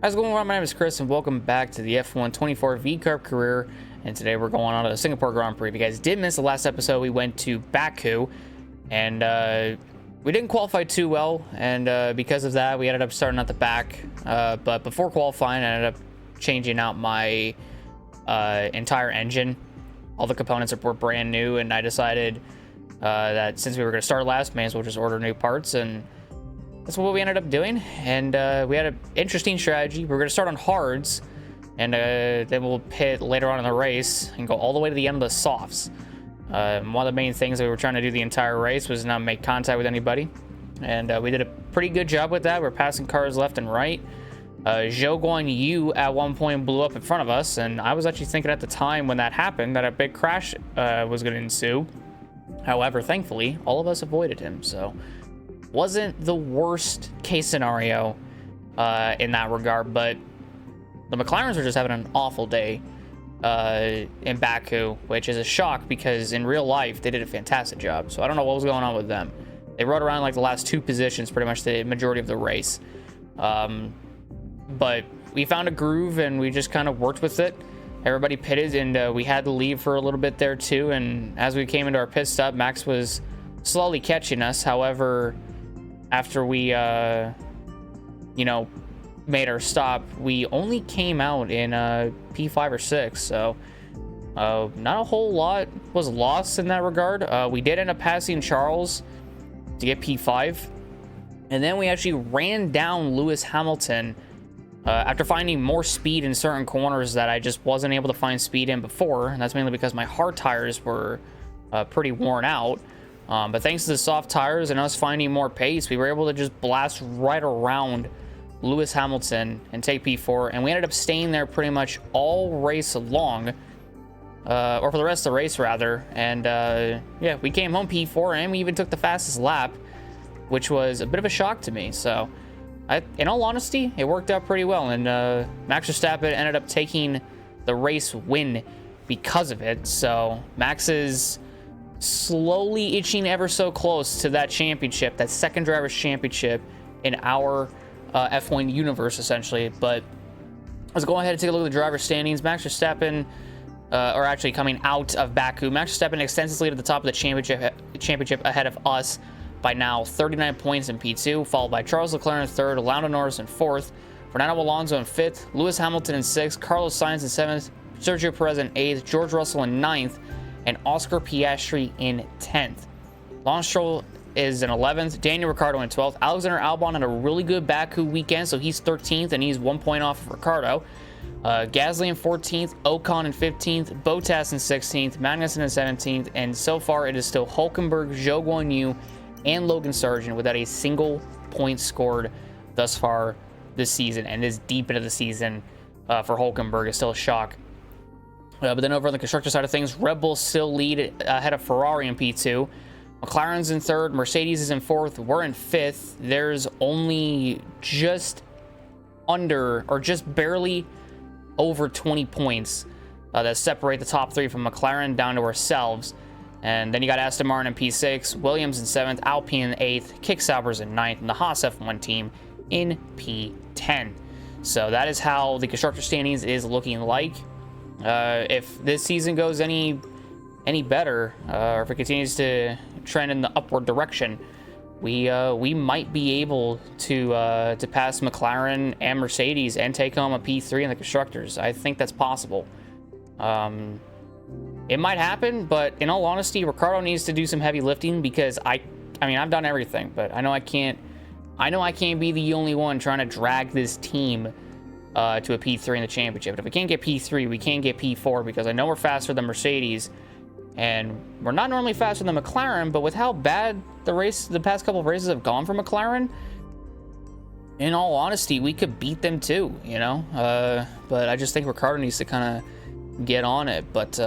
How's it going on? My name is Chris and welcome back to the F1 24 VCARB career, and today we're going on to the Singapore Grand Prix. If you guys did miss the last episode, we went to Baku and we didn't qualify too well, and because of that we ended up starting at the back, but before qualifying I ended up changing out my entire engine. All the components were brand new, and I decided that since we were going to start last, may as well just order new parts, and that's what we ended up doing. And we had an interesting strategy. We're going to start on hards, and then we'll pit later on in the race and go all the way to the end of the softs. One of the main things that we were trying to do the entire race was not make contact with anybody, and we did a pretty good job with that. We're passing cars left and right. Zhou Guan Yu at one point blew up in front of us, and I was actually thinking at the time when that happened that a big crash was going to ensue. However, thankfully, all of us avoided him, so wasn't the worst case scenario in that regard. But the McLarens were just having an awful day in Baku, which is a shock because in real life they did a fantastic job. So I don't know what was going on with them. They rode around like the last two positions pretty much the majority of the race, but we found a groove and we just kind of worked with it. Everybody pitted, and we had to leave for a little bit there too, and as we came into our pit stop, Max was slowly catching us. However, after we made our stop, we only came out in P5 or 6, so not a whole lot was lost in that regard. We did end up passing Charles to get P5, and then we actually ran down Lewis Hamilton after finding more speed in certain corners that I just wasn't able to find speed in before, and that's mainly because my hard tires were pretty worn out. But thanks to the soft tires and us finding more pace, we were able to just blast right around Lewis Hamilton and take P4, and we ended up staying there pretty much all race long, or for the rest of the race rather. And yeah, we came home P4, and we even took the fastest lap, which was a bit of a shock to me. So in all honesty, it worked out pretty well, and Max Verstappen ended up taking the race win because of it. So Max is slowly itching ever so close to that championship, that second driver's championship in our F1 universe, essentially. But let's go ahead and take a look at the driver standings. Max Verstappen, or actually coming out of Baku, Max Verstappen extends his lead at the top of the championship ahead of us by now 39 points in P2, followed by Charles Leclerc in third, Lando Norris in fourth, Fernando Alonso in fifth, Lewis Hamilton in sixth, Carlos Sainz in seventh, Sergio Perez in eighth, George Russell in ninth, and Oscar Piastri in 10th. Lance Stroll is in 11th, Daniel Ricciardo in 12th. Alexander Albon had a really good Baku weekend, so he's 13th, and he's 1 point off of Ricciardo. Gasly in 14th, Ocon in 15th, Bottas in 16th, Magnussen in 17th, and so far it is still Hülkenberg, Zhou Guan Yu, and Logan Sargent without a single point scored thus far this season, and this deep into the season for Hülkenberg is still a shock. But then over on the constructor side of things, Red Bull still lead ahead of Ferrari in P2. McLaren's in third, Mercedes is in fourth, we're in fifth. There's only just under, or just barely over 20 points that separate the top three from McLaren down to ourselves. And then you got Aston Martin in P6, Williams in 7th, Alpine in 8th, Kick Saubers in 9th, and the Haas F1 team in P10. So that is how the constructor standings is looking like. If this season goes any better, or if it continues to trend in the upward direction, we might be able to pass McLaren and Mercedes and take home a P3 in the constructors. I think that's possible. It might happen, but in all honesty, Ricciardo needs to do some heavy lifting, because I mean I've done everything, but I know I can't be the only one trying to drag this team to a P3 in the championship. But if we can't get P3, we can't get P4, because I know we're faster than Mercedes, and we're not normally faster than McLaren, but with how bad the past couple of races have gone for McLaren, in all honesty, we could beat them too, you know? But I just think Ricciardo needs to kind of get on it. But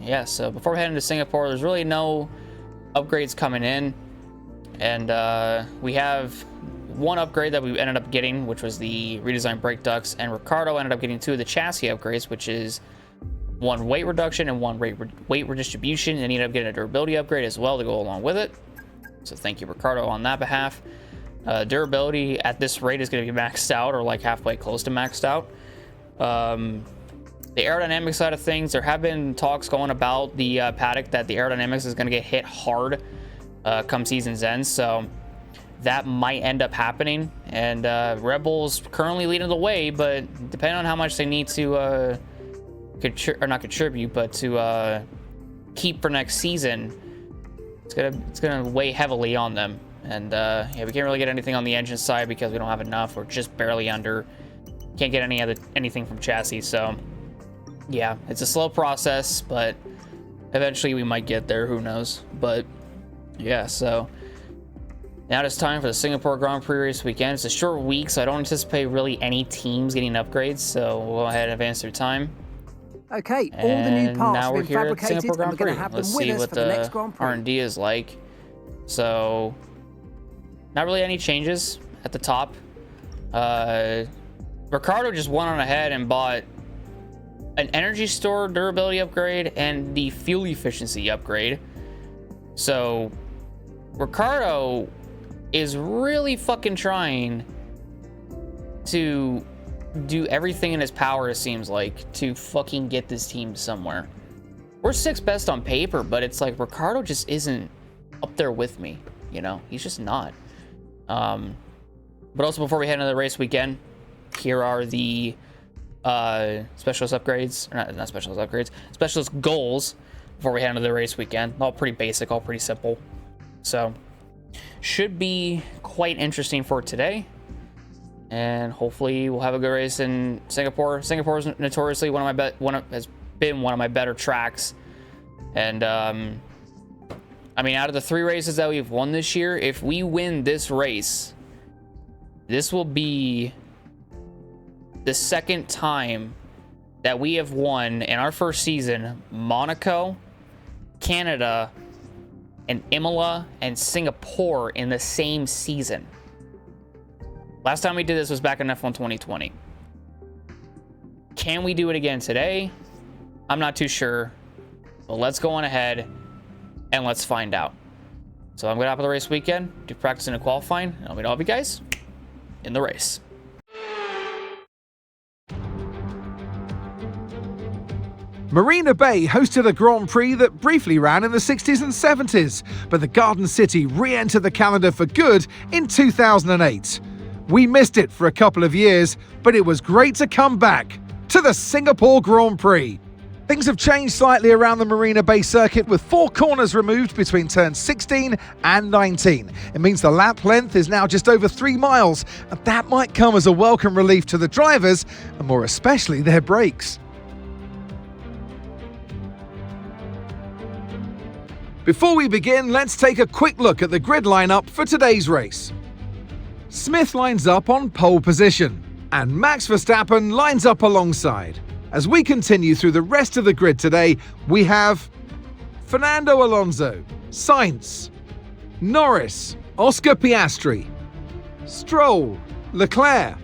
yeah, so before we head into Singapore, there's really no upgrades coming in, and we have one upgrade that we ended up getting, which was the redesigned brake ducts, and Ricciardo ended up getting two of the chassis upgrades, which is one weight reduction and one weight redistribution, and he ended up getting a durability upgrade as well to go along with it. So thank you, Ricciardo, on that behalf. Durability at this rate is going to be maxed out, or like halfway close to maxed out. The aerodynamic side of things, there have been talks going about the paddock that the aerodynamics is going to get hit hard come season's end, so that might end up happening. And Red Bull's currently leading the way, but depending on how much they need to not contribute, but to keep for next season, it's gonna weigh heavily on them. And yeah, we can't really get anything on the engine side because we don't have enough. We're just barely under. Can't get anything from chassis, so yeah, it's a slow process, but eventually we might get there. Who knows? But yeah, so now it's time for the Singapore Grand Prix race weekend. It's a short week, so I don't anticipate really any teams getting upgrades, so we'll go ahead and advance through time. Okay, all the new parts now have we're been here at fabricated, Singapore Grand and we're Prix. going to have them Let's with see us what for the next the Grand Prix. R&D is like. So not really any changes at the top. Ricardo just went on ahead and bought an energy store durability upgrade and the fuel efficiency upgrade. So Ricardo is really fucking trying to do everything in his power, it seems like, to fucking get this team somewhere. We're 6th best on paper, but it's like Ricardo just isn't up there with me, you know? He's just not. But also, before we head into the race weekend, here are the specialist upgrades, or not specialist upgrades, specialist goals before we head into the race weekend. All pretty basic, all pretty simple. So should be quite interesting for today, and hopefully we'll have a good race in Singapore. Singapore is notoriously has been one of my better tracks, and I mean, out of the 3 races that we've won this year, if we win this race, this will be the 2nd time that we have won in our first season Monaco, Canada, and Imola and Singapore in the same season. Last time we did this was back in F1 2020. Can we do it again today? I'm not too sure, but let's go on ahead and let's find out. So I'm gonna hop on the race weekend, do practicing and qualifying, and I'll meet all of you guys in the race. Marina Bay hosted a Grand Prix that briefly ran in the 60s and 70s, but the Garden City re-entered the calendar for good in 2008. We missed it for a couple of years, but it was great to come back to the Singapore Grand Prix. Things have changed slightly around the Marina Bay circuit, with 4 corners removed between turns 16 and 19. It means the lap length is now just over 3 miles, and that might come as a welcome relief to the drivers, and more especially their brakes. Before we begin, let's take a quick look at the grid lineup for today's race. Smith lines up on pole position, and Max Verstappen lines up alongside. As we continue through the rest of the grid today, we have Fernando Alonso, Sainz, Norris, Oscar Piastri, Stroll, Leclerc,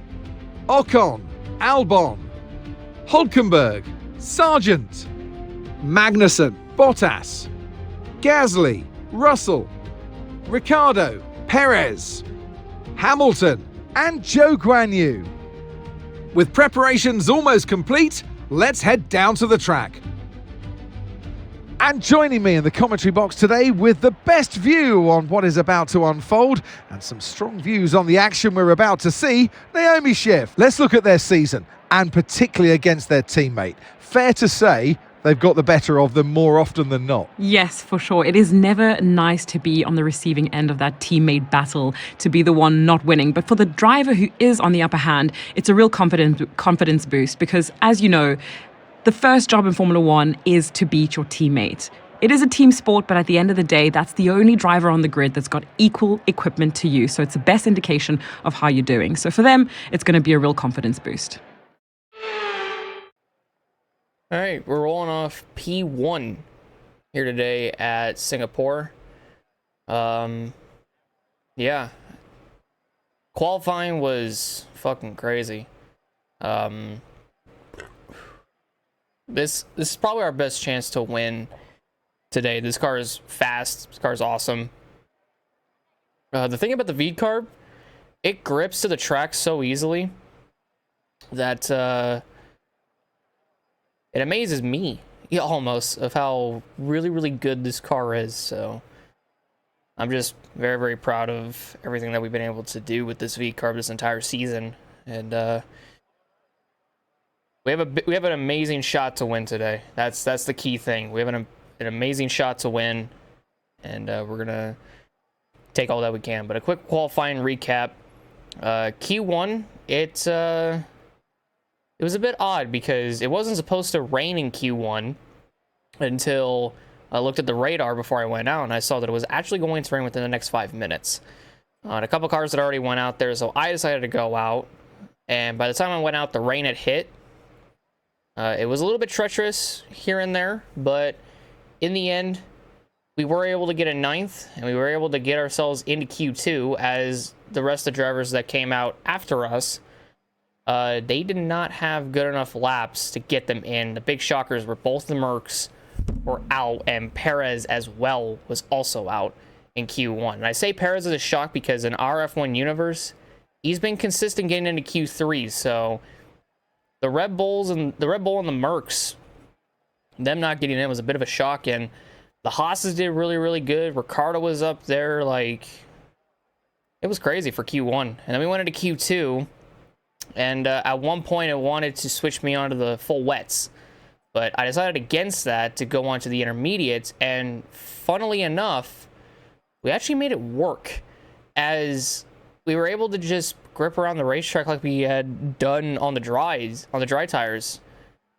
Ocon, Albon, Hülkenberg, Sargent, Magnussen, Bottas, Gasly, Russell, Ricciardo, Perez, Hamilton, and Zhou Guanyu. With preparations almost complete, let's head down to the track. And joining me in the commentary box today with the best view on what is about to unfold and some strong views on the action we're about to see, Naomi Schiff. Let's look at their season, and particularly against their teammate. Fair to say, they've got the better of them more often than not. Yes, for sure. It is never nice to be on the receiving end of that teammate battle, to be the one not winning. But for the driver who is on the upper hand, it's a real confidence boost because, as you know, the first job in Formula One is to beat your teammate. It is a team sport, but at the end of the day, that's the only driver on the grid that's got equal equipment to you. So it's the best indication of how you're doing. So for them, it's going to be a real confidence boost. All right, we're rolling off P1 here today at Singapore. Yeah. Qualifying was fucking crazy. This is probably our best chance to win today. This car is fast. This car is awesome. The thing about the VCARB it grips to the track so easily that it amazes me, yeah, almost, of how really, really good this car is. So I'm just very, very proud of everything that we've been able to do with this VCARB this entire season. And we have an amazing shot to win today. That's the key thing. We have an amazing shot to win, and we're gonna take all that we can. But a quick qualifying recap. Q1, it was a bit odd because it wasn't supposed to rain in Q1 until I looked at the radar before I went out, and I saw that it was actually going to rain within the next 5 minutes. And a couple cars that already went out there, so I decided to go out. And by the time I went out, the rain had hit. It was a little bit treacherous here and there, but in the end, we were able to get a 9th, and we were able to get ourselves into Q2, as the rest of the drivers that came out after us, they did not have good enough laps to get them in. The big shockers were both the Mercs were out, and Perez as well was also out in Q1. And I say Perez is a shock because in our F1 universe, he's been consistent getting into Q3, so the Red Bull and the Mercs, them not getting in was a bit of a shock. And the Haas's did really, really good. Ricardo was up there, like, it was crazy for Q1. And then we went into Q2, and at one point it wanted to switch me onto the full wets, but I decided against that to go on to the intermediates. And funnily enough, we actually made it work, as we were able to just grip around the racetrack like we had done on the dry tires,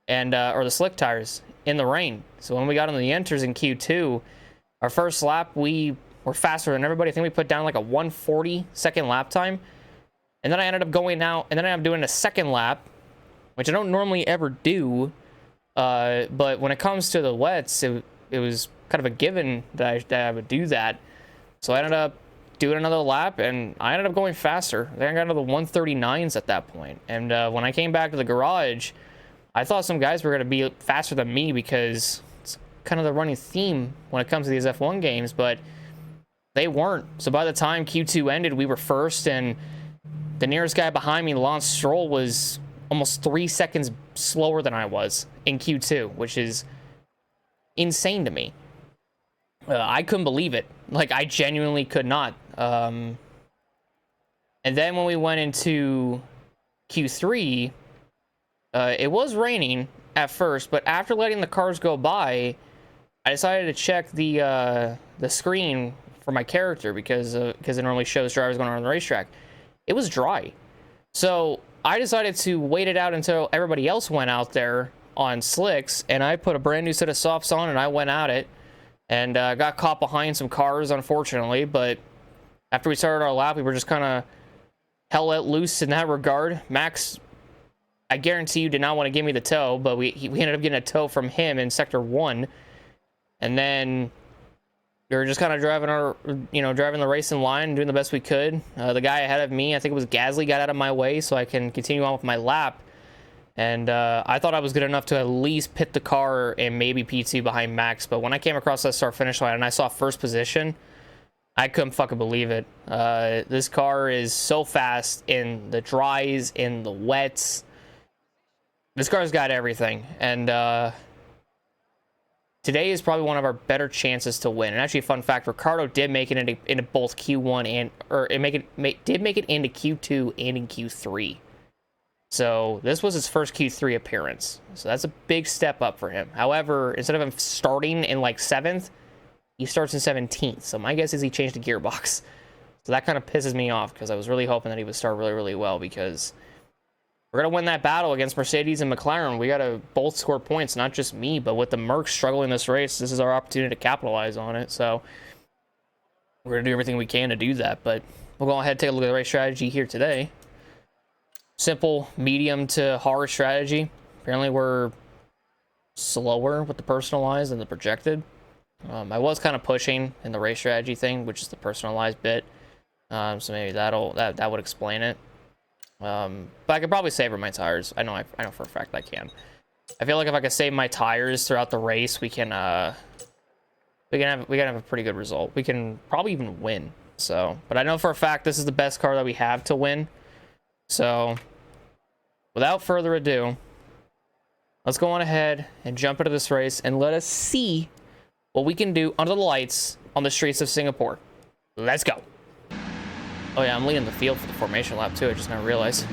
and or the slick tires in the rain. So when we got on the enters in Q2, our first lap, we were faster than everybody. I think we put down like a 140 second lap time. And then I ended up going out, and then I ended up doing a second lap, which I don't normally ever do. But when it comes to the wets, it was kind of a given that I would do that. So I ended up doing another lap, and I ended up going faster. I think I got into the 139s at that point. And when I came back to the garage, I thought some guys were going to be faster than me, because it's kind of the running theme when it comes to these F1 games, but they weren't. So by the time Q2 ended, we were first, and the nearest guy behind me, Lance Stroll, was almost 3 seconds slower than I was in Q2, which is insane to me. I couldn't believe it. Like, I genuinely could not. And then when we went into Q3, it was raining at first, but after letting the cars go by, I decided to check the screen for my character, because it normally shows drivers going around the racetrack. It was dry. So I decided to wait it out until everybody else went out there on slicks, and I put a brand new set of softs on, and I went at it, and got caught behind some cars, unfortunately. But after we started our lap, we were just kind of hell let loose in that regard. Max, I guarantee you, did not want to give me the tow, but we ended up getting a tow from him in sector 1. And then we were just kind of driving the racing line, doing the best we could. The guy ahead of me, I think it was Gasly, got out of my way so I can continue on with my lap. And I thought I was good enough to at least pit the car and maybe P2 behind Max. But when I came across that start-finish line and I saw first position, I couldn't fucking believe it. This car is so fast in the dries, in the wets. This car's got everything. And today is probably one of our better chances to win. And actually, a fun fact: Ricardo did make it into both Q1 did make it into Q2 and in Q3. So this was his first Q3 appearance. So that's a big step up for him. However, instead of him starting in like 7th, he starts in 17th. So my guess is he changed the gearbox. So that kind of pisses me off, because I was really hoping that he would start really, really well, because we're going to win that battle against Mercedes and McLaren. We got to both score points, not just me, but with the Mercs struggling this race, this is our opportunity to capitalize on it. So we're going to do everything we can to do that. But we'll go ahead and take a look at the race strategy here today. Simple, medium to hard strategy. Apparently we're slower with the personalized than the projected. I was kind of pushing in the race strategy thing, which is the personalized bit. So maybe that would explain it. But I could probably save my tires. I know for a fact I can. I feel like if I could save my tires throughout the race, we can have a pretty good result. We can probably even win. So, but I know for a fact this is the best car that we have to win. So, without further ado, let's go on ahead and jump into this race and let us see what we can do under the lights on the streets of Singapore. Let's go. Oh yeah, I'm leading the field for the formation lap too. I just now realized.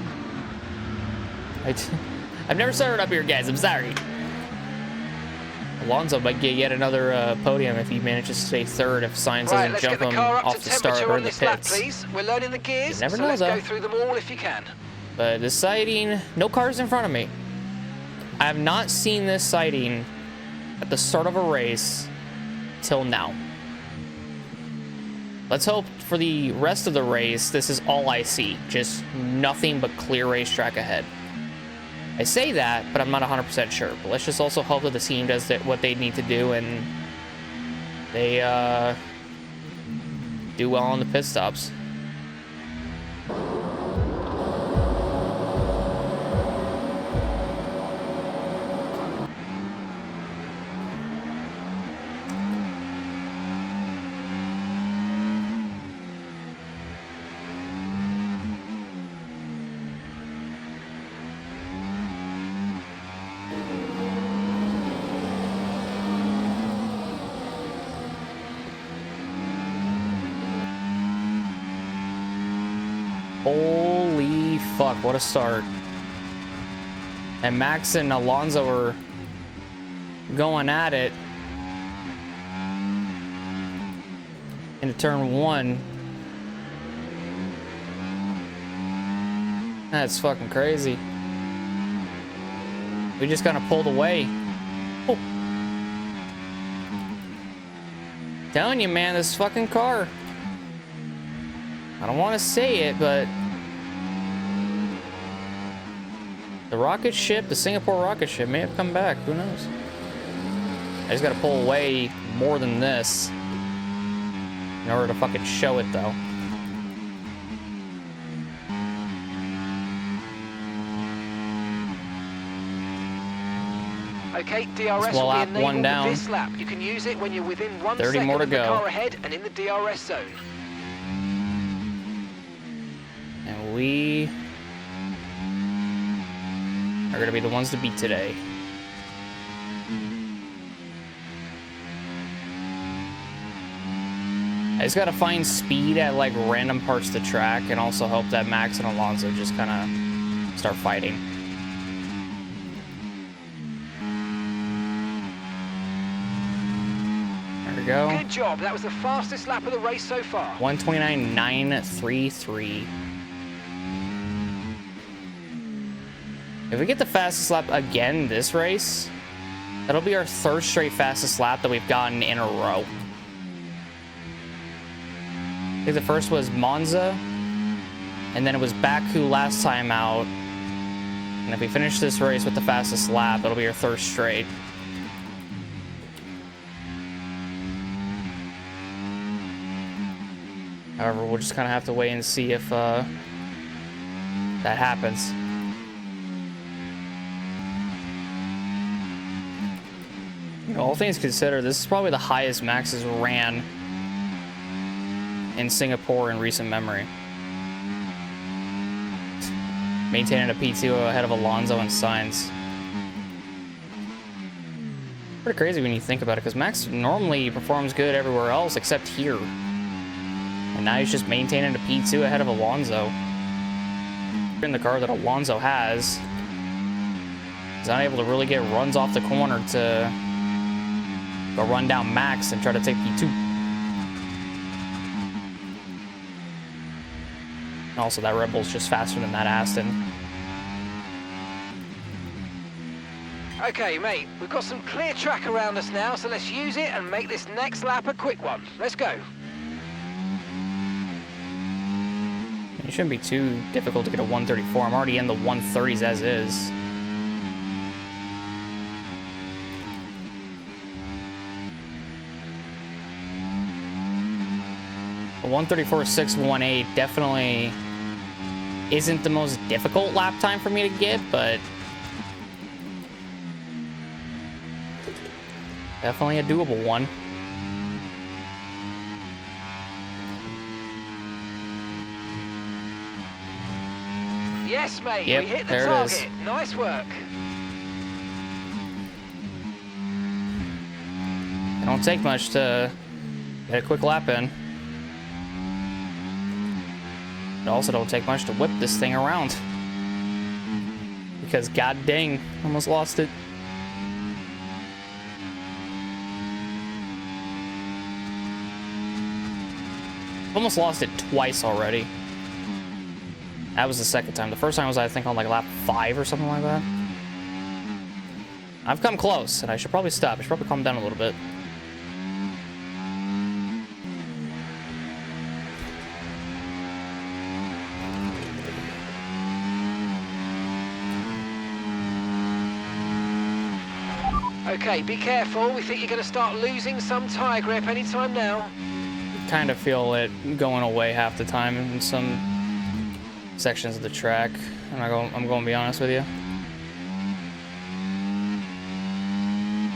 I've never started up here, guys. I'm sorry. Alonso might get yet another podium if he manages to stay third, if Sainz doesn't jump him off the start or in the pits. We're learning the gears, You never know, though. go through them all if you can. But this sighting, no cars in front of me. I have not seen this sighting at the start of a race till now. Let's hope for the rest of the race, this is all I see. Just nothing but clear racetrack ahead. I say that, but I'm not 100% sure. But let's just also hope that the team does what they need to do and they do well on the pit stops. Holy fuck, what a start. And Max and Alonso are going at it into turn one. That's fucking crazy. We just kind of pulled away. Oh. Telling you, man, this fucking car. I don't want to say it, but the rocket ship, the Singapore rocket ship, may have come back. Who knows? I just got to pull away more than this in order to fucking show it, though. Okay, DRS Well, will lap be enabled one down. with this lap. You can use it when you're within 1 30 second more to of the go. car ahead and in the DRS zone. And we are going to be the ones to beat today. I just got to find speed at like random parts of the track and also hope that Max and Alonso just kind of start fighting. There we go. Good job. That was the fastest lap of the race so far. 1:29.933. If we get the fastest lap again this race, that'll be our third straight fastest lap that we've gotten in a row. I think the first was Monza, and then it was Baku last time out. And if we finish this race with the fastest lap, it'll be our third straight. However, we'll just kind of have to wait and see if that happens. You know, all things considered, this is probably the highest Max has ran in Singapore in recent memory. Maintaining a P2 ahead of Alonso and Sainz. Pretty crazy when you think about it, because Max normally performs good everywhere else except here. And now he's just maintaining a P2 ahead of Alonso. In the car that Alonso has, he's not able to really get runs off the corner to go run down Max and try to take P2. And also, that Red Bull's just faster than that Aston. Okay, mate, we've got some clear track around us now, so let's use it and make this next lap a quick one. Let's go. It shouldn't be too difficult to get a 134. I'm already in the 130s as is. A 134.618 definitely isn't the most difficult lap time for me to get, but definitely a doable one. Yes, mate. Yep, We hit the there it is. target. Nice work. It don't take much to get a quick lap in. It also don't take much to whip this thing around. Because god dang, almost lost it. Almost lost it twice already. That was the second time. The first time was, I think, on like lap 5 or something like that. I've come close, and I should probably stop. I should probably calm down a little bit. Okay, be careful. We think you're going to start losing some tyre grip anytime now. Kind of feel it going away half the time in some sections of the track. I'm going to be honest with you.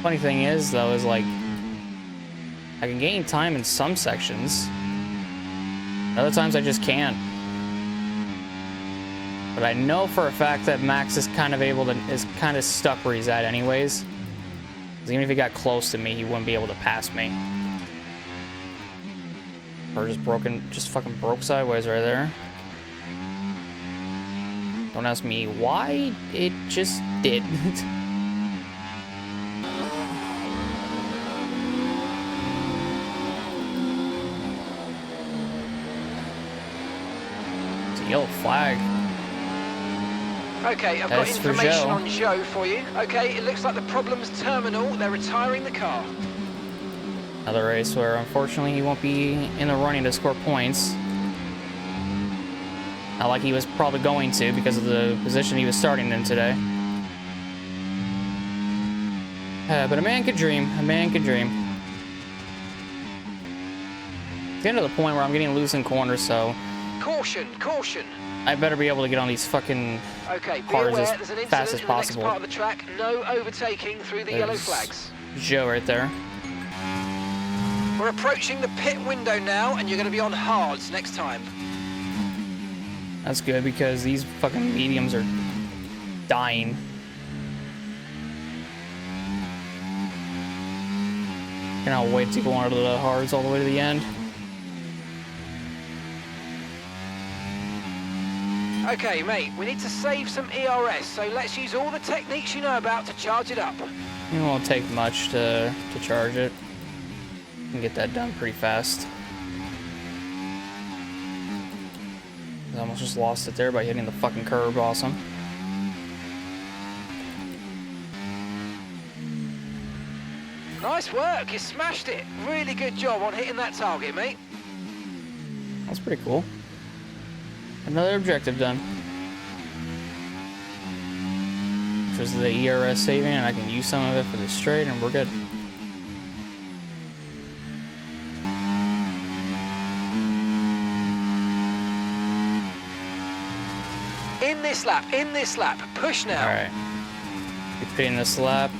Funny thing is, though, is like I can gain time in some sections. Other times I just can't. But I know for a fact that Max is kind of stuck where he's at anyways. 'Cause even if he got close to me, he wouldn't be able to pass me. Or just fucking broke sideways right there. Don't ask me why, it just did. It's a yellow flag. Okay, I've got That's for information Joe. on Joe for you. Okay, it looks like the problem's terminal. They're retiring the car. Another race where unfortunately he won't be in the running to score points. Not like he was probably going to because of the position he was starting in today. But a man could dream. A man could dream. It's getting to the point where I'm getting loose in corners, so Caution, caution. I better be able to get on these fucking Okay, be cars aware as there's an incident fast as in the next possible. part of the track. No overtaking through the yellow There's flags. Joe right there. We're approaching the pit window now, and you're going to be on hards next time. That's good because these fucking mediums are dying. Cannot wait to go on to the hards all the way to the end. Okay, mate, we need to save some ERS, so let's use all the techniques you know about to charge it up. It won't take much to charge it. You can get that done pretty fast. I almost just lost it there by hitting the fucking curb. Awesome. Nice work, you smashed it. Really good job on hitting that target, mate. That's pretty cool. Another objective done. Which was the ERS saving, and I can use some of it for the straight, and we're good. In this lap, push now. Alright. Repeating this lap.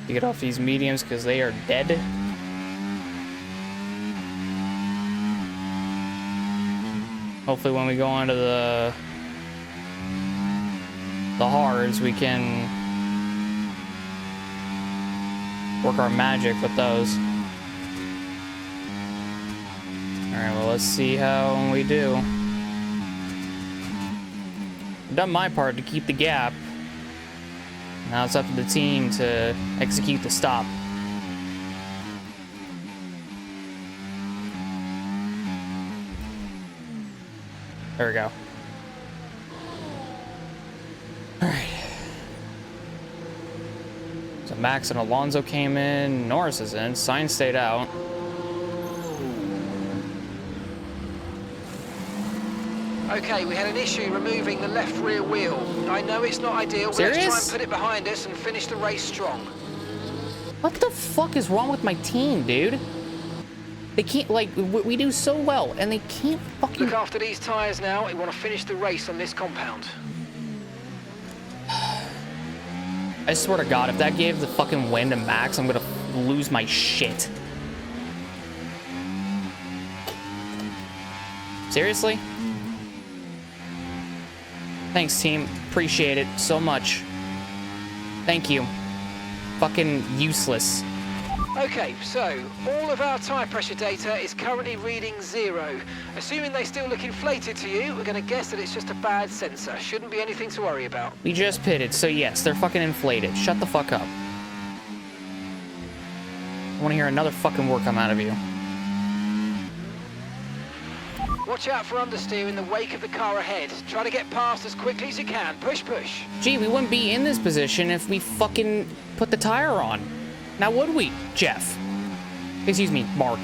You get off these mediums because they are dead. Hopefully when we go onto the hards, we can work our magic with those. Alright, well, let's see how we do. I've done my part to keep the gap. Now it's up to the team to execute the stop. There we go. Alright. So Max and Alonso came in, Norris is in, Sainz stayed out. Okay, we had an issue removing the left rear wheel. I know it's not ideal, but let's try and Serious? put it behind us and finish the race strong. What the fuck is wrong with my team, dude? They can't, like, we do so well, and they can't fucking... Look after these tyres now. We want to finish the race on this compound. I swear to God, if that gave the fucking win to Max, I'm gonna lose my shit. Seriously? Thanks, team. Appreciate it so much. Thank you. Fucking useless. Okay, so all of our tyre pressure data is currently reading 0. Assuming they still look inflated to you, we're going to guess that it's just a bad sensor. Shouldn't be anything to worry about. We just pitted, so yes, they're fucking inflated. Shut the fuck up. I want to hear another fucking word come out of you. Watch out for understeer in the wake of the car ahead. Try to get past as quickly as you can. Push, push. Gee, we wouldn't be in this position if we fucking put the tire on. Now would we, Jeff? Excuse me, Mark.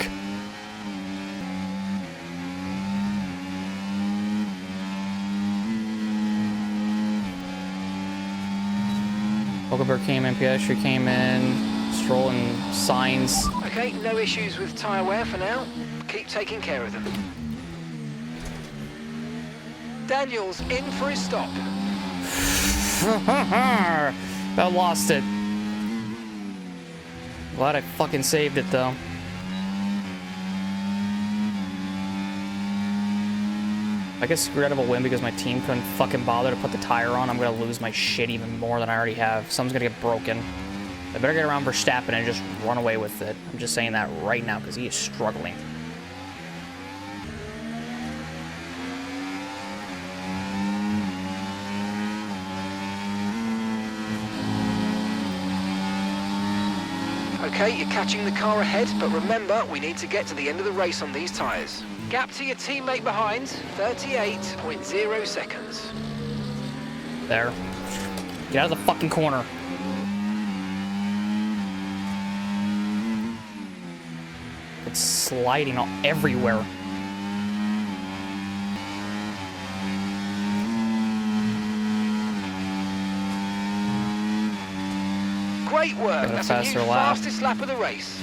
Hulkenberg came in, Piastri came in, Stroll and Sainz. Okay, no issues with tyre wear for now. Keep taking care of them. Daniel's in for his stop. I lost it. Glad I fucking saved it though. I guess regrettable win because my team couldn't fucking bother to put the tire on. I'm gonna lose my shit even more than I already have. Something's gonna get broken. I better get around Verstappen and just run away with it. I'm just saying that right now because he is struggling. Okay, you're catching the car ahead, but remember, we need to get to the end of the race on these tyres. Gap to your teammate behind, 38.0 seconds. There. Get out of the fucking corner. It's sliding all everywhere. Great work. Got a That's a faster new lap. fastest lap of the race.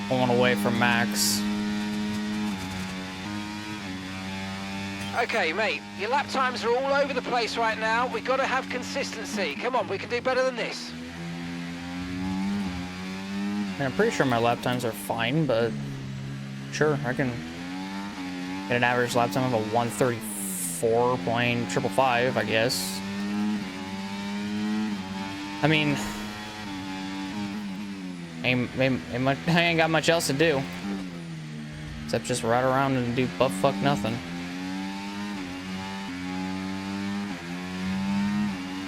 Pulling away from Max. Okay, mate, your lap times are all over the place right now. We've got to have consistency. Come on, we can do better than this. And I'm pretty sure my lap times are fine, but sure, I can get an average lap time of a 134.555, I guess. I mean, I ain't got much else to do. Except just ride around and do butt fuck nothing.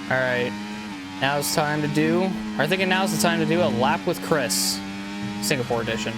Alright, now it's time to do, or I'm thinking now's the time to do a lap with Chris, Singapore edition.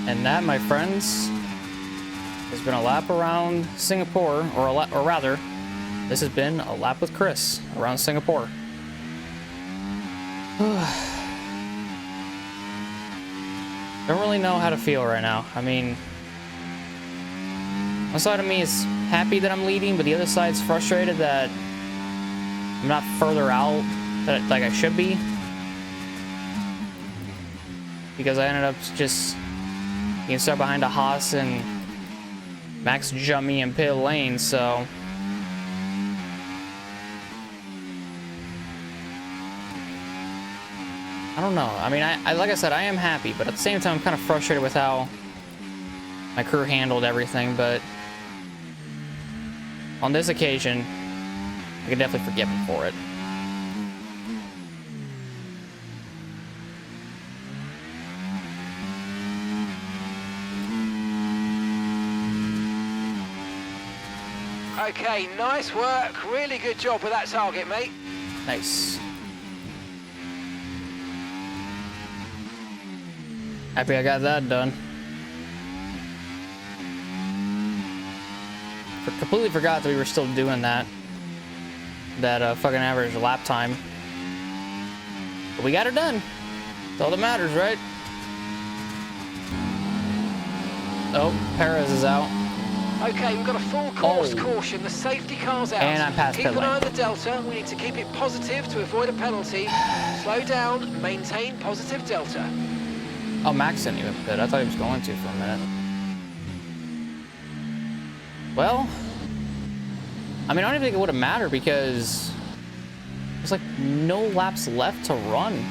And that, my friends, has been a lap around Singapore, or rather, this has been a lap with Chris around Singapore. Don't really know how to feel right now. I mean, one side of me is happy that I'm leading, but the other side's frustrated that I'm not further out that like I should be. Because I ended up just getting stuck behind a Haas and Max jumped me in pit lane, so I don't know. I mean, I like I said, I am happy, but at the same time, I'm kind of frustrated with how my crew handled everything, but on this occasion, I can definitely forgive him for it. Okay, nice work. Really good job with that target, mate. Nice. Happy I got that done. Completely forgot that we were still doing that fucking average lap time. But we got it done. That's all that matters, right? Oh, Perez is out. Okay, we've got a full course caution. The safety car's out. And I'm past Keep pit an eye lane. on the delta. We need to keep it positive to avoid a penalty. Slow down, maintain positive delta. Oh, Max didn't even pit. I thought he was going to for a minute. Well, I mean, I don't even think it would have mattered because there's like no laps left to run.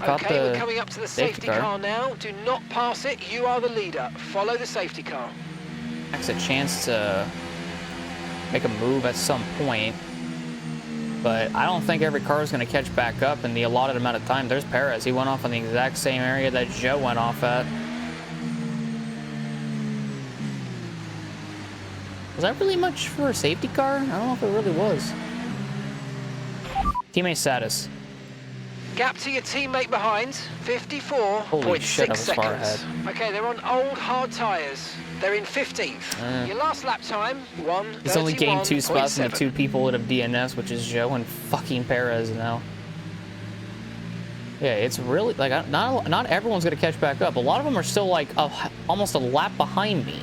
Okay, we're coming up to the safety car now. Do not pass it. You are the leader. Follow the safety car. Max a chance to make a move at some point, but I don't think every car is going to catch back up in the allotted amount of time. There's Perez. He went off on the exact same area that Joe went off at. Was that really much for a safety car? I don't know if it really was. Teammate status. Gap to your teammate behind, 54.6 Holy shit, I was seconds. far ahead. Okay, they're on old hard tyres. They're in 15th. Your last lap time, 1:31.7. He's only gained 2 spots from the 2 people that have DNS, which is Joe and fucking Perez now. Yeah, it's really, like, not everyone's going to catch back up. A lot of them are still, like, almost a lap behind me.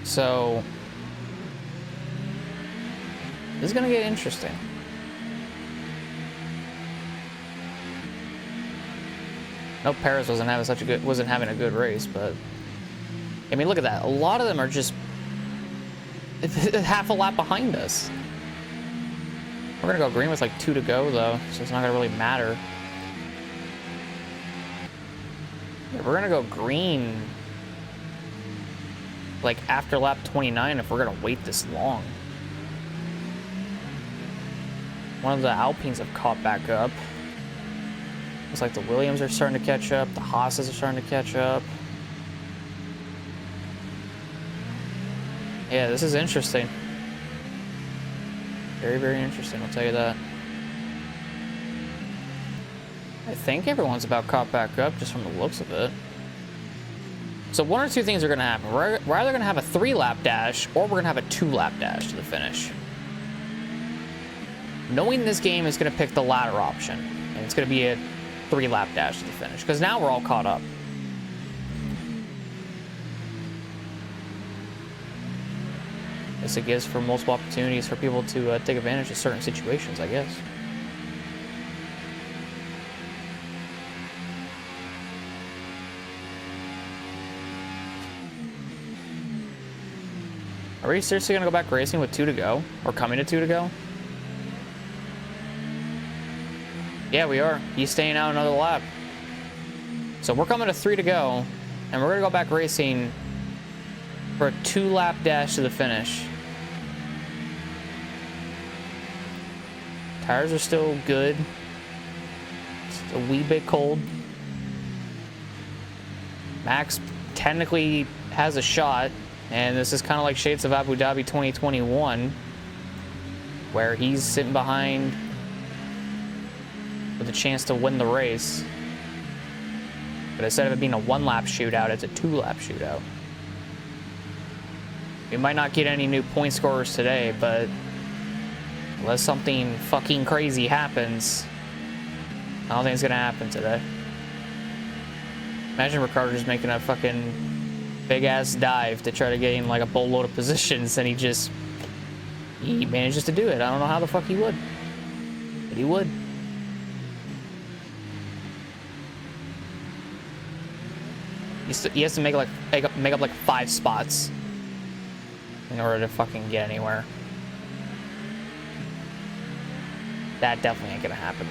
So this is gonna get interesting. No, Perez wasn't having a good race, but I mean, look at that. A lot of them are just half a lap behind us. We're gonna go green with like 2 to go though, so it's not gonna really matter. Yeah, we're gonna go green like after lap 29 if we're gonna wait this long. One of the Alpines have caught back up. Looks like the Williams are starting to catch up. The Haas's are starting to catch up. Yeah, this is interesting. Very, very interesting, I'll tell you that. I think everyone's about caught back up just from the looks of it. So one or two things are going to happen. We're either going to have a 3-lap dash or we're going to have a 2-lap dash to the finish. Knowing this game is going to pick the latter option, and it's going to be a 3-lap dash to the finish, because now we're all caught up. This it gives for multiple opportunities for people to take advantage of certain situations, I guess. Are we seriously going to go back racing with 2 to go? Or coming to 2 to go? Yeah, we are. He's staying out another lap. So we're coming to 3 to go, and we're going to go back racing for a 2-lap dash to the finish. Tires are still good. It's a wee bit cold. Max technically has a shot, and this is kind of like shades of Abu Dhabi 2021, where he's sitting behind with a chance to win the race. But instead of it being a 1-lap shootout, it's a 2-lap shootout. We might not get any new point scorers today, but unless something fucking crazy happens, I don't think it's gonna happen today. Imagine Ricardo just making a fucking big ass dive to try to get in like a boatload of positions, and he manages to do it. I don't know how the fuck he would, but he would. He has to make up like 5 spots in order to fucking get anywhere. That definitely ain't gonna happen.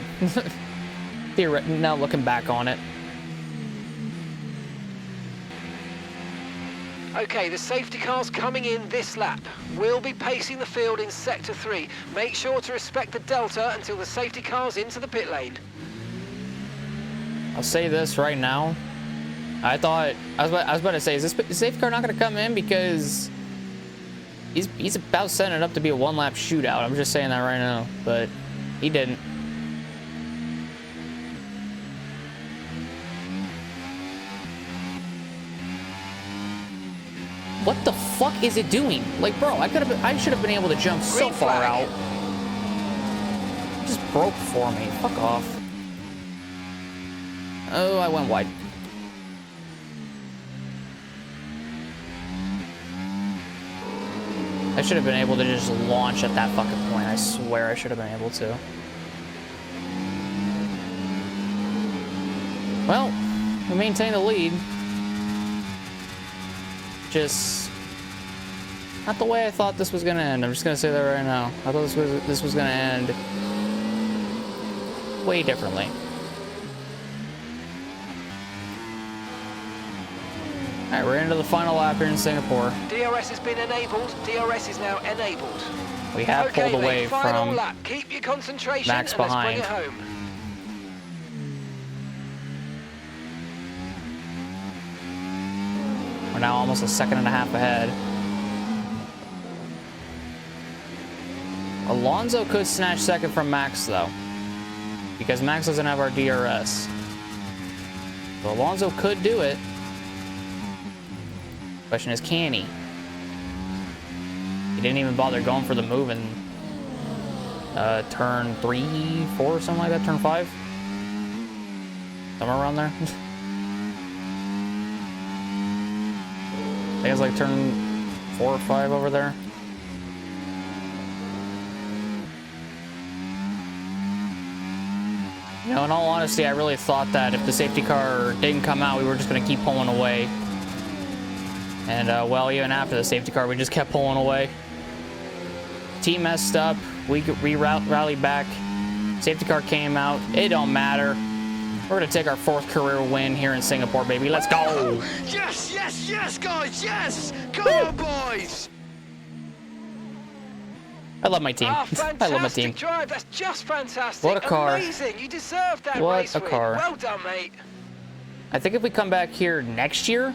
Now looking back on it. Okay, the safety car's coming in this lap. We'll be pacing the field in sector 3. Make sure to respect the delta until the safety car's into the pit lane. I'll say this right now. I was about to say, is this safety car not going to come in because he's about setting it up to be a 1-lap shootout. I'm just saying that right now, but he didn't. What the fuck is it doing? Like, bro, I should have been able to jump so far out. It just broke for me. Fuck off. Oh, I went wide. I should have been able to just launch at that fucking point. I swear I should have been able to. Well, we maintain the lead. Just not the way I thought this was gonna end. I'm just gonna say that right now. I thought this was gonna end way differently. Alright, we're into the final lap here in Singapore. DRS has been enabled. DRS is now enabled. We have pulled away from lap. Keep your concentration Max and behind. Let's bring it home. We're now almost a 1.5 seconds ahead. Alonso could snatch second from Max though, because Max doesn't have our DRS. So Alonso could do it. Question is, can he? He didn't even bother going for the move in turn 3, 4, something like that, turn 5? Somewhere around there. I think it's like turn 4 or 5 over there. You know, in all honesty, I really thought that if the safety car didn't come out, we were just going to keep pulling away. And, well, even after the safety car, we just kept pulling away. Team messed up. We rallied back. Safety car came out. It don't matter. We're going to take our 4th career win here in Singapore, baby. Let's go! Yes, yes, yes, guys, yes! Come on, boys! I love my team. I love my team. Drive. That's just fantastic. What a car. Amazing. You deserve that What race a car. win. Well done, mate. I think if we come back here next year,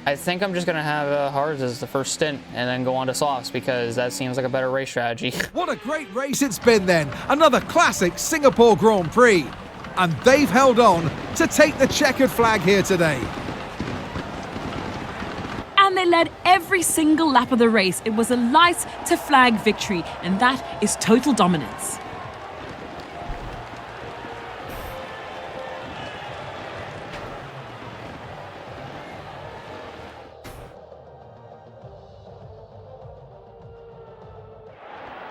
I think I'm just going to have hards as the first stint and then go on to softs because that seems like a better race strategy. What a great race it's been then. Another classic Singapore Grand Prix. And they've held on to take the checkered flag here today. And they led every single lap of the race. It was a light to flag victory, and that is total dominance.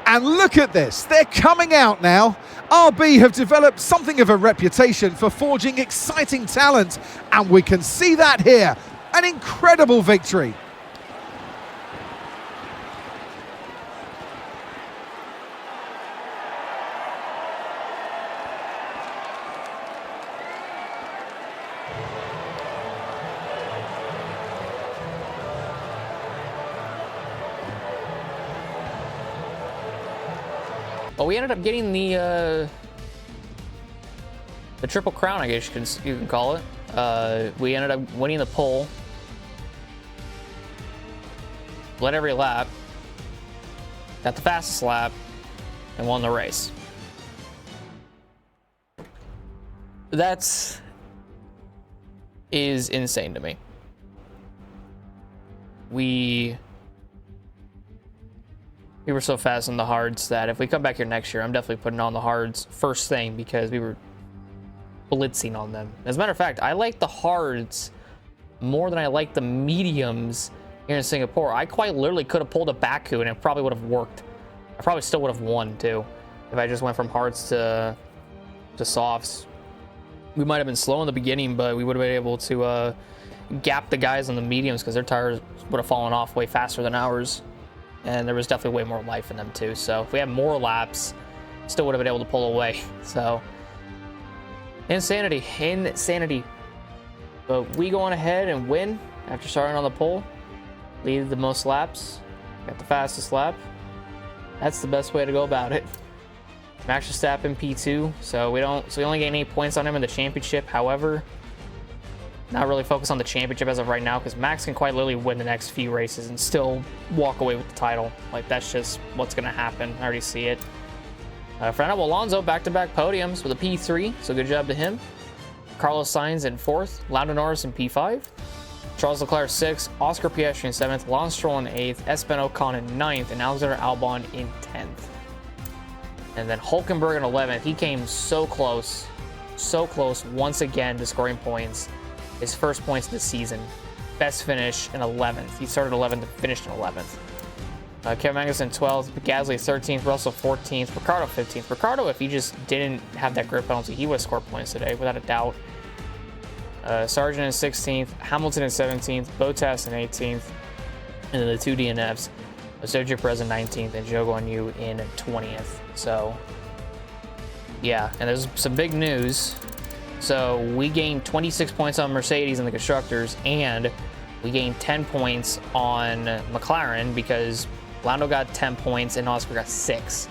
And look at this, they're coming out now. RB have developed something of a reputation for forging exciting talent, and we can see that here. An incredible victory. Well, we ended up getting the Triple Crown, I guess you can call it. We ended up winning the pole. Led every lap. Got the fastest lap. And won the race. That's is insane to me. We We were so fast on the hards that if we come back here next year, I'm definitely putting on the hards first thing because we were blitzing on them. As a matter of fact, I like the hards more than I like the mediums here in Singapore. I quite literally could have pulled a Baku and it probably would have worked. I probably still would have won too if I just went from hards to softs. We might have been slow in the beginning, but we would have been able to gap the guys on the mediums because their tires would have fallen off way faster than ours. And there was definitely way more life in them too. So if we had more laps, still would have been able to pull away. So insanity. But we go on ahead and win after starting on the pole. Lead the most laps. Got the fastest lap. That's the best way to go about it. Max Verstappen P2. So we only gain 8 points on him in the championship. However, not really focus on the championship as of right now because Max can quite literally win the next few races and still walk away with the title. Like, that's just what's going to happen. I already see it. Fernando Alonso back-to-back podiums with a P3, so good job to him. Carlos Sainz in 4th, Lando Norris in P5, Charles Leclerc 6th, Oscar Piastri in 7th, Lance Stroll in 8th, Esteban Ocon in 9th, and Alexander Albon in 10th. And then Hulkenberg in 11th. He came so close once again to scoring points. His first points of the season. Best finish in 11th. He started 11th and finished in 11th. Kevin Magnussen 12th, Gasly 13th, Russell 14th, Ricciardo 15th. Ricciardo, if he just didn't have that grid penalty, he would have scored points today, without a doubt. Sargent in 16th, Hamilton in 17th, Bottas in 18th, and then the two DNFs, Sergio Perez in 19th, and Zhou Guanyu in 20th. So, yeah, and there's some big news. So we gained 26 points on Mercedes in the Constructors, and we gained 10 points on McLaren because Lando got 10 points and Oscar got 6.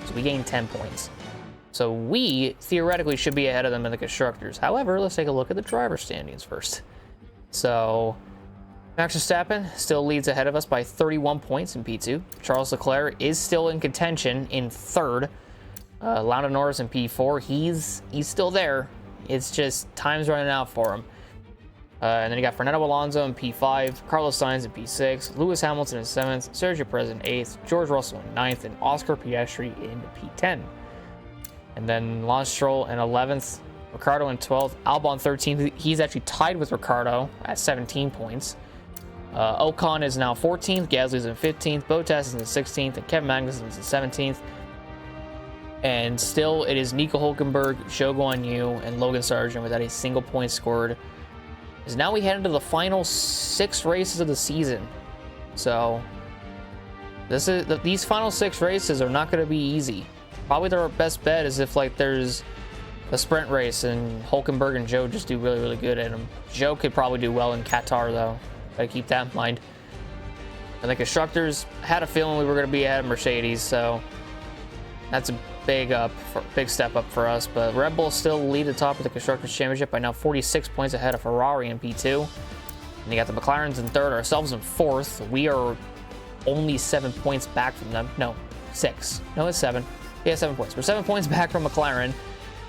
So we gained 10 points. So we theoretically should be ahead of them in the Constructors. However, let's take a look at the driver standings first. So Max Verstappen still leads ahead of us by 31 points in P2. Charles Leclerc is still in contention in 3rd. Lando Norris in P4. He's still there. It's just time's running out for him. And then you got Fernando Alonso in P5, Carlos Sainz in P6, Lewis Hamilton in 7th, Sergio Perez in 8th, George Russell in 9th, and Oscar Piastri in P10. And then Lance Stroll in 11th, Ricciardo in 12th, Albon 13th. He's actually tied with Ricciardo at 17 points. Ocon is now 14th, Gasly's in 15th, Bottas is in 16th, and Kevin Magnussen is in 17th. And still, it is Nico Hulkenberg, Zhou Guanyu, and Logan Sargent without a single point scored. Because now we head into the final 6 races of the season. So these final 6 races are not going to be easy. Probably their best bet is if there's a sprint race and Hulkenberg and Zhou just do really, really good in them. Zhou could probably do well in Qatar though. Gotta keep that in mind. And the Constructors had a feeling we were going to be ahead of Mercedes, so that's a big step up for us. But Red Bull still lead the top of the Constructors Championship by now 46 points ahead of Ferrari in P2. And you got the McLarens in 3rd, ourselves in 4th. We are only 7 points back from them. No, 6. No, it's 7. Yeah, 7 points. We're 7 points back from McLaren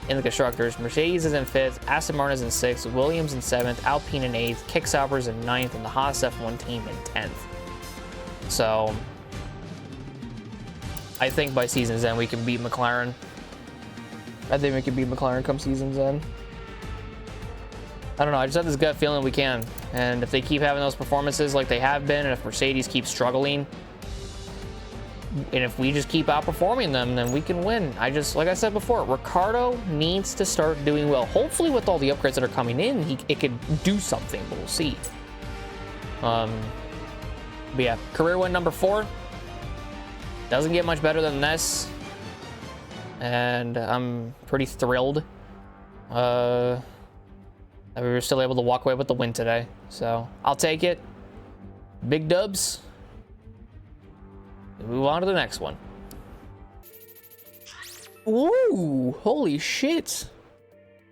in the Constructors. Mercedes is in 5th, Aston Martin is in 6th, Williams in 7th, Alpine in 8th, Kick Saubers in 9th, and the Haas F1 team in 10th. So I think by season's end we can beat McLaren. I think we can beat McLaren come season's end. I don't know, I just have this gut feeling we can. And if they keep having those performances like they have been, and if Mercedes keeps struggling, and if we just keep outperforming them, then we can win. Like I said before, Ricciardo needs to start doing well. Hopefully with all the upgrades that are coming in, it could do something, but we'll see. But yeah, career win number 4. Doesn't get much better than this. And I'm pretty thrilled that we were still able to walk away with the win today. So I'll take it. Big dubs. Move on to the next one. Ooh, holy shit.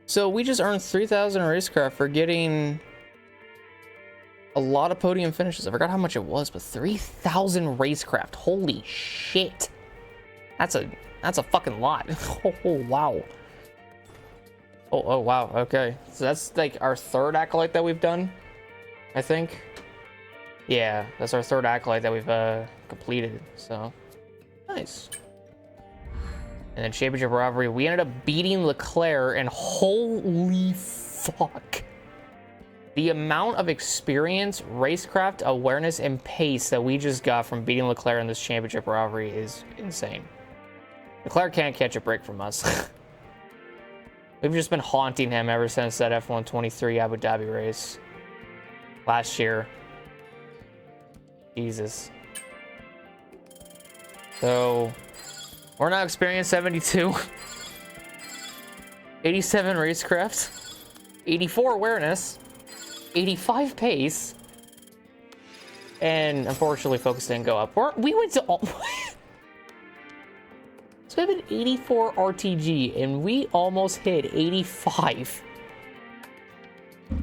So we just earned 3,000 racecraft for getting a lot of podium finishes. I forgot how much it was, but 3,000 racecraft. Holy shit. That's a fucking lot. Oh, wow. Oh, wow. Okay. So that's like our 3rd accolade that we've done, I think. Yeah, that's our 3rd accolade that we've completed. So Nice. And then championship rivalry, we ended up beating Leclerc, and holy fuck. The amount of experience, racecraft, awareness, and pace that we just got from beating Leclerc in this championship rivalry is insane. Leclerc can't catch a break from us. We've just been haunting him ever since that F1 23 Abu Dhabi race last year. Jesus. So, we're now experienced 72. 87 racecraft. 84 awareness. 85 pace. And unfortunately, focus didn't go up. We went to all... So we have an 84 RTG, and we almost hit 85.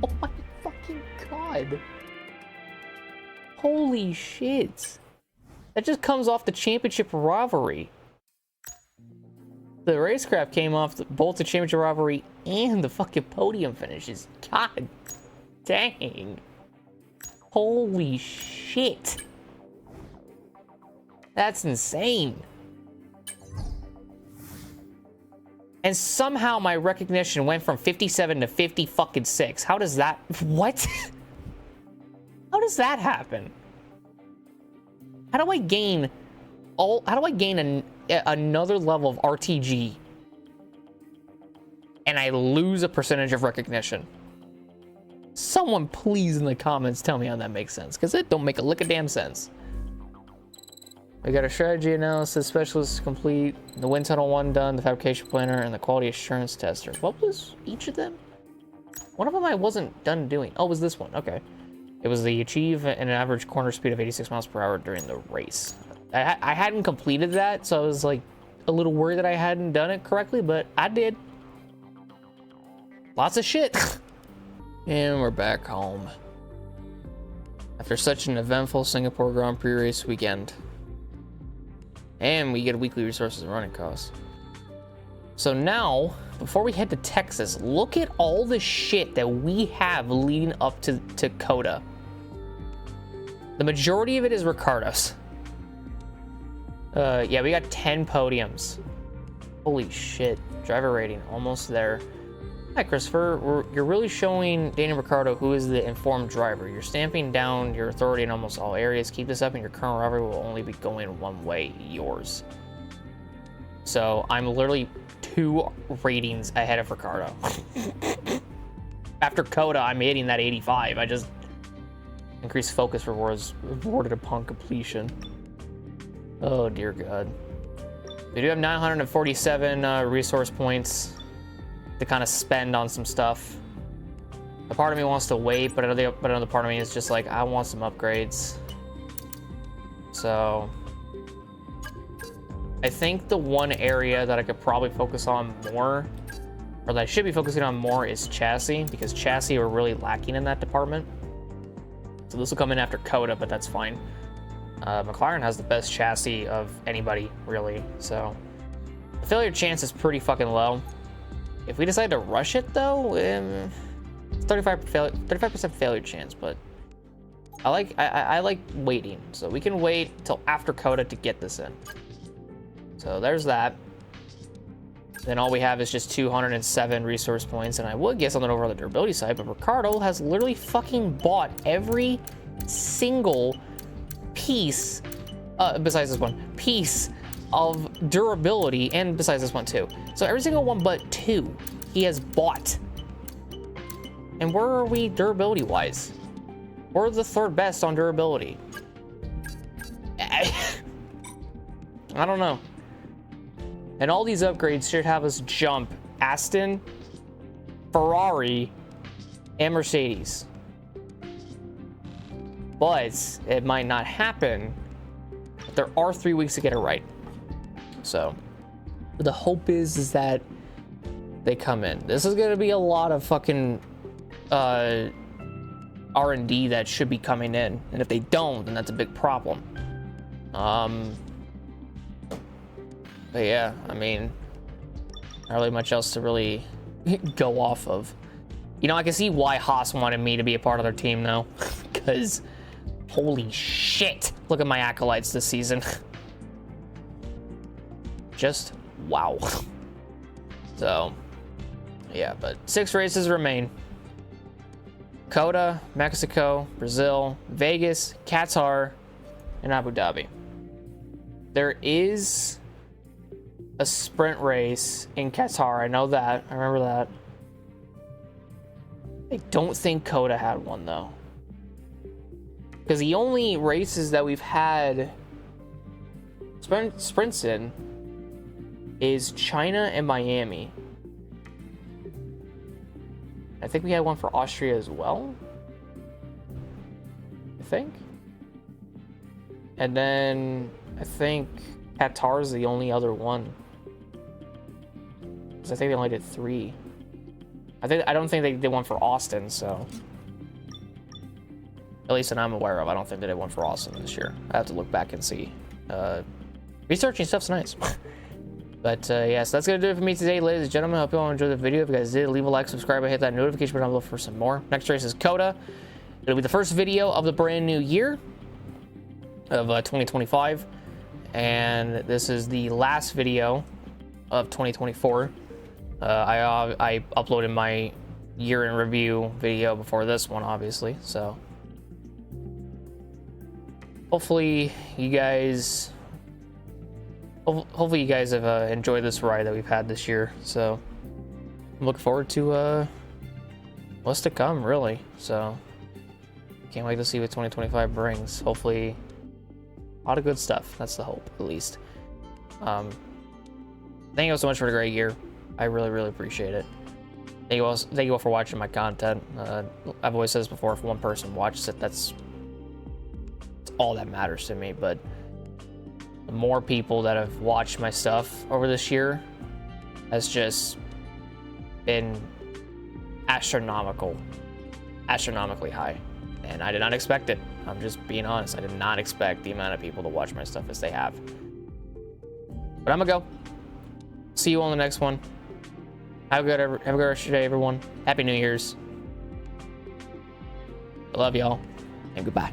Oh my fucking god. Holy shit. That just comes off the championship rivalry. The racecraft came off both the championship rivalry and the fucking podium finishes. God dang. Holy shit. That's insane. And somehow my recognition went from 57 to 50 fucking 6. How does that... What? How does that happen? How do I gain... How do I gain another level of RTG and I lose a percentage of recognition? Someone please in the comments tell me how that makes sense, because it don't make a lick of damn sense. We got a strategy analysis specialist complete, the wind tunnel one done, the fabrication planner, and the quality assurance tester. What was each of them? One of them I wasn't done doing. Oh, it was this one. Okay. It was the achieve an average corner speed of 86 miles per hour during the race. I hadn't completed that, so I was like a little worried that I hadn't done it correctly, but I did. Lots of shit. And we're back home. After such an eventful Singapore Grand Prix race weekend. And we get weekly resources and running costs. So now, before we head to Texas, look at all the shit that we have leading up to COTA. The majority of it is Ricardo's. Yeah, we got 10 podiums. Holy shit. Driver rating, almost there. Hi, Christopher. You're really showing Daniel Ricciardo who is the informed driver. You're stamping down your authority in almost all areas. Keep this up and your current rivalry will only be going one way, yours. So I'm literally 2 ratings ahead of Ricciardo. After COTA, I'm hitting that 85. I just increased focus rewards rewarded upon completion. Oh dear God. We do have 947 resource points to kind of spend on some stuff. A part of me wants to wait, but another part of me is just like, I want some upgrades. So I think the one area that I could probably focus on more, or that I should be focusing on more, is chassis, because chassis are really lacking in that department. So this will come in after COTA, but that's fine. McLaren has the best chassis of anybody, really, so the failure chance is pretty fucking low. If we decide to rush it, though, it's 35% failure chance, but I like waiting, so we can wait till after COTA to get this in. So there's that. Then all we have is just 207 resource points, and I would get something over on the durability side, but Ricardo has literally fucking bought every single piece, besides this one, piece of durability, and besides this one too. So every single one but 2 he has bought. And where are we durability wise? We're the 3rd best on durability. I don't know. And all these upgrades should have us jump Aston, Ferrari, and Mercedes. But it might not happen. But there are 3 weeks to get it right. So the hope is that they come in. This is gonna be a lot of fucking R&D that should be coming in, and if they don't, then that's a big problem. But yeah, I mean, not really much else to really go off of. You know, I can see why Haas wanted me to be a part of their team though, because holy shit, look at my acolytes this season. Just wow. So, yeah, but 6 races remain. COTA, Mexico, Brazil, Vegas, Qatar, and Abu Dhabi. There is a sprint race in Qatar. I know that. I remember that. I don't think COTA had one, though. Because the only races that we've had sprints in is China and Miami. I think we had one for Austria as well. I think. And then I think Qatar is the only other one. Because I think they only did 3. I don't think they did one for Austin, so. At least that I'm aware of. I don't think they did one for Austin this year. I have to look back and see. Researching stuff's nice. But yes, that's gonna do it for me today, ladies and gentlemen. I hope you all enjoyed the video. If you guys did, leave a like, subscribe, and hit that notification button below for some more. Next race is COTA. It'll be the first video of the brand new year of 2025, and this is the last video of 2024. I uploaded my year in review video before this one, obviously. So hopefully you guys. Hopefully you guys have enjoyed this ride that we've had this year. So I'm looking forward to what's to come, really. So can't wait to see what 2025 brings. Hopefully a lot of good stuff. That's the hope, at least. Thank you all so much for a great year. I really appreciate it. Thank you all for watching my content. I've always said this before, if one person watches it, that's all that matters to me. But the more people that have watched my stuff over this year has just been astronomically high, and I did not expect it. I'm just being honest. I did not expect the amount of people to watch my stuff as they have. But I'm gonna go. See you on the next one. Have a good rest of your day, everyone. Happy New Year's. I love y'all, and goodbye.